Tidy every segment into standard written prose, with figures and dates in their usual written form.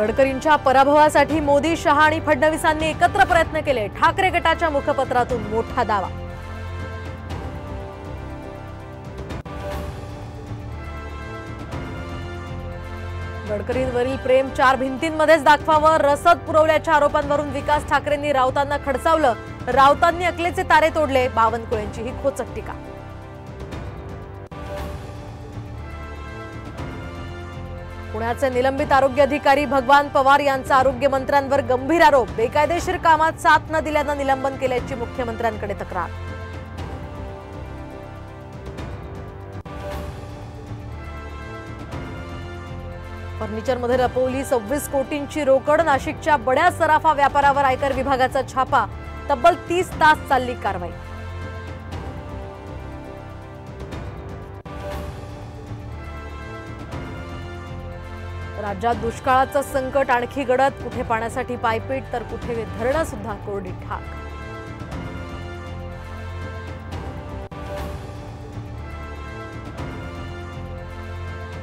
गडकरींच्या पराभवासाठी मोदी, शहा आणि फडणवीसांनी एकत्र प्रयत्न केले. ठाकरे गटाच्या मुखपत्रातून मोठा दावा. गडकरींवरील प्रेम चार भिंतींमध्येच दाखवावं. रसद पुरवल्याच्या आरोपांवरून विकास ठाकरेंनी राऊतांना खडसावलं. राऊतांनी अकलेचे तारे तोडले. बावनकुळेंची ही खोचक टीका. पुण्याचे निलंबित आरोग्य अधिकारी भगवान पवार यांचा आरोग्य मंत्र्यांवर गंभीर आरोप. बेकायदेशीर कामात साथ न दिल्यानं निलंबन केल्याची मुख्यमंत्र्यांकडे तक्रार. फर्निचरमध्ये लपवली 26 कोटींची रोकड. नाशिकच्या बड्या सराफा व्यापारावर आयकर विभागाचा छापा. तब्बल 30 तास चालली कारवाई. राज्यात दुष्काळाचं संकट आणखी गडद. कुठे पाण्यासाठी पायपीट तर कुठे धरणं सुद्धा कोरडी ठाक.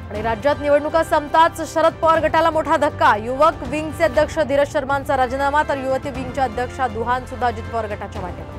आणि राज्यात निवडणुका संपताच शरद पवार गटाला मोठा धक्का. युवक विंगचे अध्यक्ष धीरज शर्मांचा राजीनामा तर युवती विंगच्या अध्यक्षा दुहान सुद्धा अजित पवार गटाच्या वाटेवर.